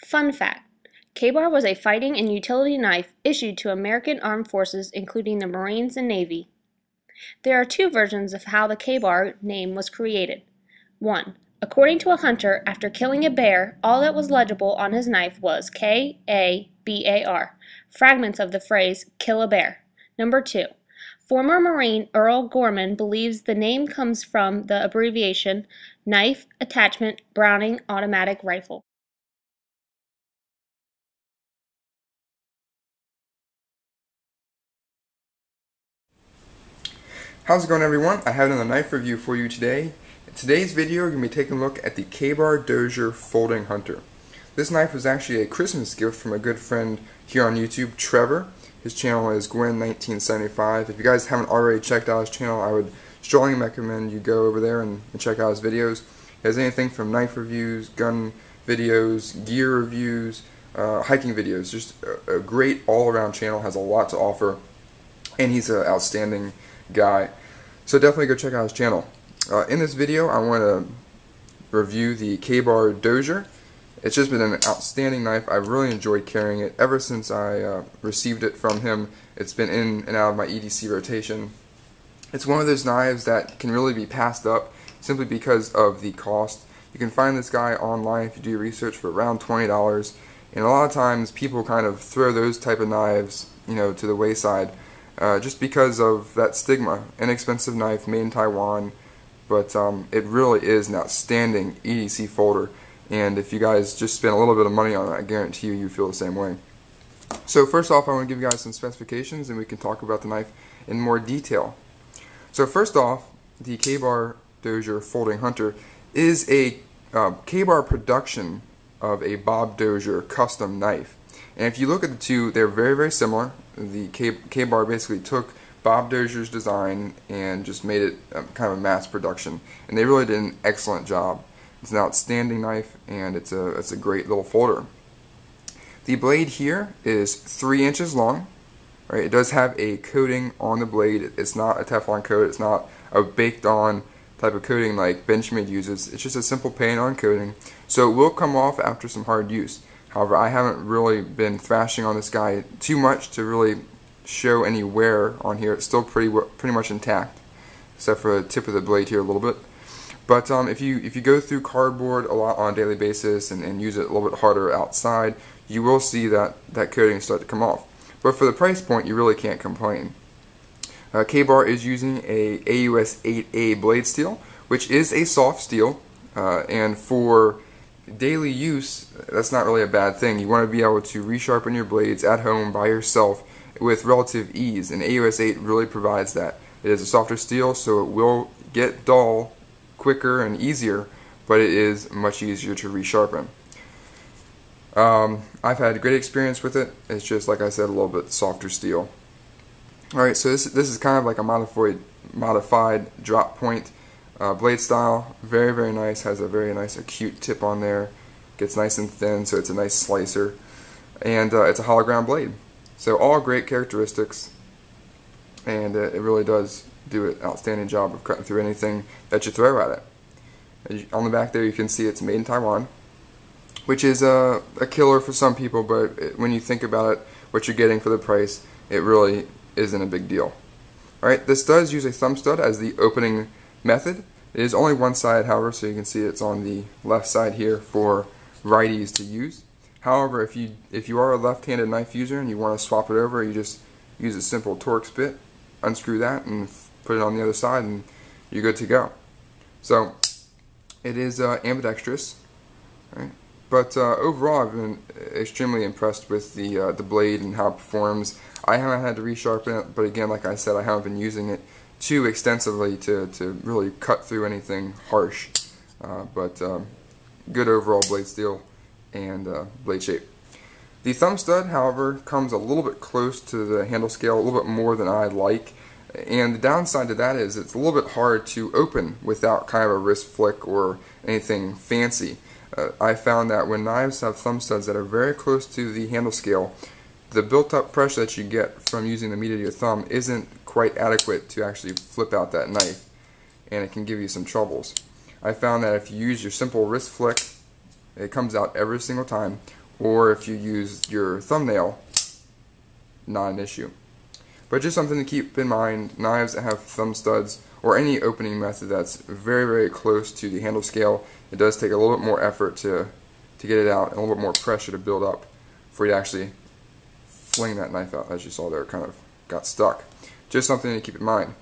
Fun fact: Kabar was a fighting and utility knife issued to American armed forces including the Marines and Navy. There are two versions of how the Kabar name was created. 1. According to a hunter, after killing a bear, all that was legible on his knife was K-A-B-A-R, fragments of the phrase, kill a bear. 2. Former Marine Earl Gorman believes the name comes from the abbreviation Knife Attachment Browning Automatic Rifle. How's it going, everyone? I have another knife review for you today. In today's video, we're going to be taking a look at the Kabar Dozier Folding Hunter. This knife was actually a Christmas gift from a good friend here on YouTube, Trevor. His channel is Gwen1975. If you guys haven't already checked out his channel, I would strongly recommend you go over there and check out his videos. He has anything from knife reviews, gun videos, gear reviews, hiking videos. Just a great all-around channel, has a lot to offer, and he's an outstanding guy. So definitely go check out his channel. In this video, I want to review the Kabar Dozier. It's just been an outstanding knife. I've really enjoyed carrying it ever since I received it from him. It's been in and out of my EDC rotation. It's one of those knives that can really be passed up simply because of the cost. You can find this guy online if you do research for around $20, and a lot of times people kind of throw those type of knives, to the wayside. Just because of that stigma. Inexpensive knife, made in Taiwan, but it really is an outstanding EDC folder, and if you guys just spend a little bit of money on it, I guarantee you feel the same way. So first off, I want to give you guys some specifications, and we can talk about the knife in more detail. So first off, the Kabar Dozier Folding Hunter is a Kabar production of a Bob Dozier custom knife. And if you look at the two, they're very, very similar. The Kabar basically took Bob Dozier's design and just made it kind of a mass production. And they really did an excellent job. It's an outstanding knife, and it's a great little folder. The blade here is 3 inches long. Right? It does have a coating on the blade. It's not a Teflon coat. It's not a baked-on type of coating like Benchmade uses. It's just a simple paint-on coating. So it will come off after some hard use. However, I haven't really been thrashing on this guy too much to really show any wear on here. It's still pretty much intact, except for the tip of the blade here a little bit. But if you go through cardboard a lot on a daily basis and use it a little bit harder outside, you will see that coating start to come off. But for the price point, you really can't complain. Kabar is using a AUS 8A blade steel, which is a soft steel, and for daily use, that's not really a bad thing. You want to be able to resharpen your blades at home by yourself with relative ease, and AUS 8 really provides that. It is a softer steel, so it will get dull quicker and easier, but it is much easier to resharpen. I've had a great experience with it. It's just, like I said, a little bit softer steel. Alright, so this is kind of like a modified drop point blade style. Very, very nice. Has a very nice acute tip on there. Gets nice and thin, so it's a nice slicer. And it's a hologram blade. So all great characteristics, and it really does do an outstanding job of cutting through anything that you throw at it. On the back there you can see it's made in Taiwan, which is a killer for some people, but when you think about it, what you're getting for the price, it really isn't a big deal. Alright, this does use a thumb stud as the opening method. It is only one side, however, so you can see it's on the left side here for righties to use. However, if you are a left-handed knife user and you want to swap it over, you just use a simple Torx bit, unscrew that, and put it on the other side, and you're good to go. So it is ambidextrous, right? But overall, I've been extremely impressed with the blade and how it performs. I haven't had to resharpen it, but again, like I said, I haven't been using it too extensively to really cut through anything harsh. But good overall blade steel and blade shape. The thumb stud, however, comes a little bit close to the handle scale, a little bit more than I like. And the downside to that is it's a little bit hard to open without kind of a wrist flick or anything fancy. I found that when knives have thumb studs that are very close to the handle scale, the built-up pressure that you get from using the meat of your thumb isn't quite adequate to actually flip out that knife, and it can give you some troubles. I found that if you use your simple wrist flick, it comes out every single time, or if you use your thumbnail, not an issue. But just something to keep in mind, knives that have thumb studs or any opening method that's very, very close to the handle scale, it does take a little bit more effort to get it out and a little bit more pressure to build up for you to actually fling that knife out. As you saw there, it kind of got stuck. Just something to keep in mind.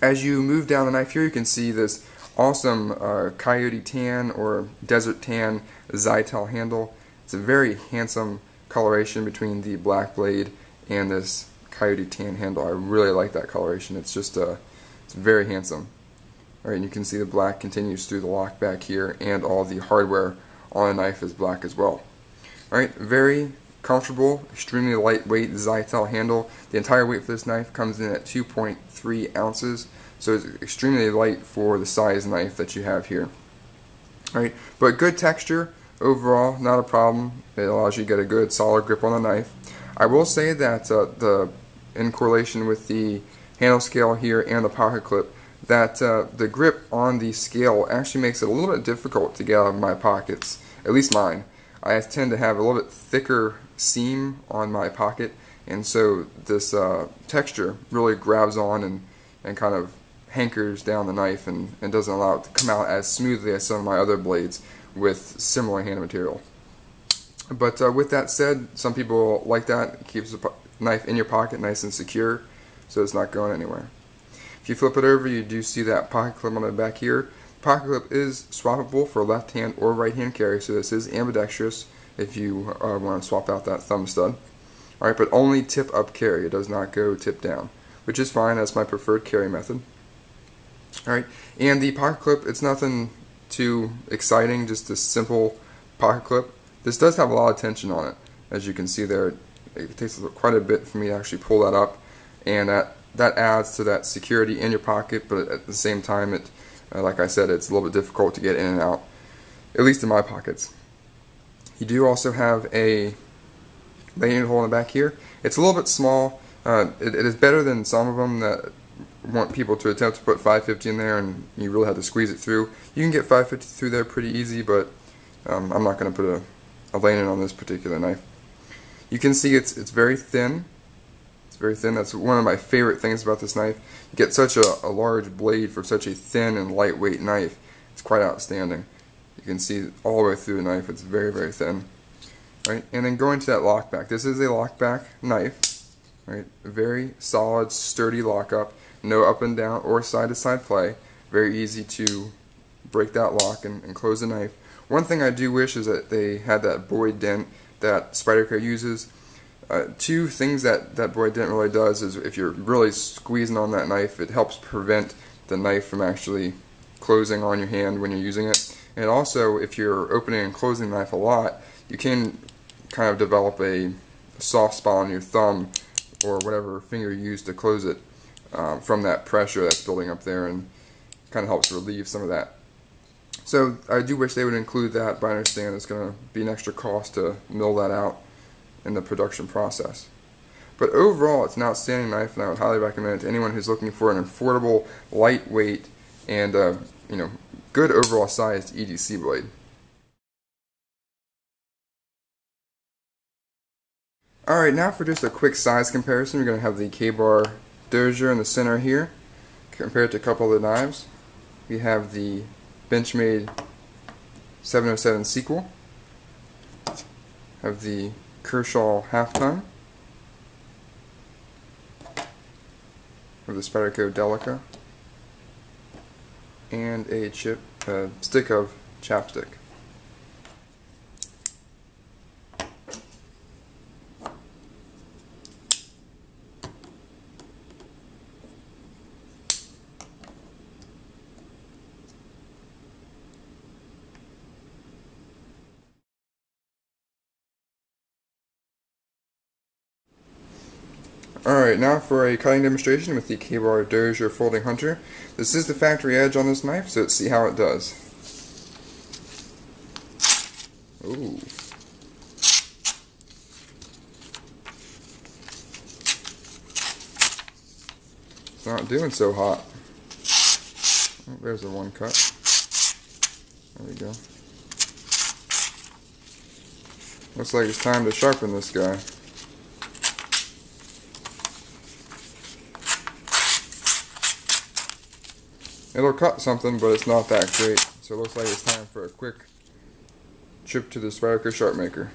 As you move down the knife here, you can see this awesome coyote tan or desert tan Zytel handle. It's a very handsome coloration between the black blade and this coyote tan handle. I really like that coloration. It's just it's very handsome. Alright, and you can see the black continues through the lock back here, and all the hardware on the knife is black as well. Alright, very comfortable, extremely lightweight Zytel handle. The entire weight for this knife comes in at 2.3 ounces, so it's extremely light for the size knife that you have here. Alright, but good texture overall, not a problem. It allows you to get a good solid grip on the knife. I will say that in correlation with the handle scale here and the pocket clip, that the grip on the scale actually makes it a little bit difficult to get out of my pockets, at least mine. I tend to have a little bit thicker seam on my pocket, and so this texture really grabs on and kind of hankers down the knife and doesn't allow it to come out as smoothly as some of my other blades with similar hand material. But with that said, some people like that. It keeps the knife in your pocket nice and secure, so it's not going anywhere. If you flip it over, you do see that pocket clip on the back here. Pocket clip is swappable for left hand or right hand carry, so this is ambidextrous if you want to swap out that thumb stud. Alright, but only tip up carry. It does not go tip down, which is fine. That's my preferred carry method. Alright, and the pocket clip, it's nothing too exciting, just a simple pocket clip. This does have a lot of tension on it, as you can see there. It takes quite a bit for me to actually pull that up, and that adds to that security in your pocket, but at the same time, it, like I said, it's a little bit difficult to get in and out, at least in my pockets. You do also have a lanyard hole in the back here. It's a little bit small. It is better than some of them that want people to attempt to put 550 in there and you really have to squeeze it through. You can get 550 through there pretty easy, but I'm not going to put a lanyard on this particular knife. You can see it's very thin. It's very thin. That's one of my favorite things about this knife. You get such a large blade for such a thin and lightweight knife. It's quite outstanding. You can see all the way through the knife. It's very, very thin. Right? And then going to that lockback. This is a lockback knife. Right? Very solid, sturdy lockup. No up and down or side to side play. Very easy to break that lock and close the knife. One thing I do wish is that they had that Boyd dent that Spyderco uses. Two things that Boyd dent really does is if you're really squeezing on that knife, it helps prevent the knife from actually closing on your hand when you're using it. And also, if you're opening and closing the knife a lot, you can kind of develop a soft spot on your thumb or whatever finger you use to close it from that pressure that's building up there, and kind of helps relieve some of that. So I do wish they would include that, but I understand it's going to be an extra cost to mill that out in the production process. But overall, it's an outstanding knife, and I would highly recommend it to anyone who's looking for an affordable, lightweight, and good overall sized EDC blade. Alright, now for just a quick size comparison, we're going to have the Kabar Dozier in the center here, compared to a couple of the knives. We have the Benchmade 707 sequel, have the Kershaw half-ton, have the Spyderco Delica, and a stick of chapstick. Alright, now for a cutting demonstration with the Kabar Dozier Folding Hunter. This is the factory edge on this knife, so let's see how it does. Ooh. It's not doing so hot. Oh, there's the one cut. There we go. Looks like it's time to sharpen this guy. It'll cut something, but it's not that great. So it looks like it's time for a quick trip to the Spyderco Sharp Maker.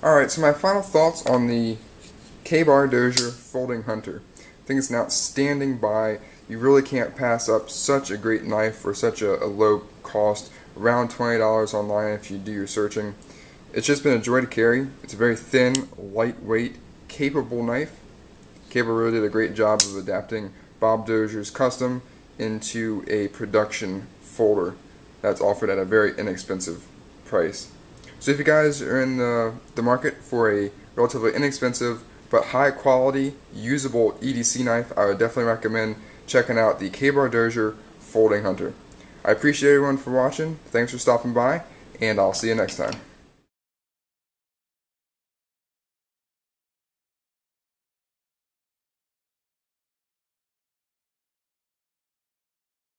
Alright, so my final thoughts on the Kabar Dozier Folding Hunter. I think it's an outstanding buy. You really can't pass up such a great knife for such a low cost, around $20 online if you do your searching. It's just been a joy to carry. It's a very thin, lightweight, capable knife. Kabar really did a great job of adapting Bob Dozier's custom into a production folder that's offered at a very inexpensive price. So if you guys are in the market for a relatively inexpensive but high quality usable EDC knife, I would definitely recommend checking out the Kabar Dozier Folding Hunter. I appreciate everyone for watching. Thanks for stopping by, and I'll see you next time.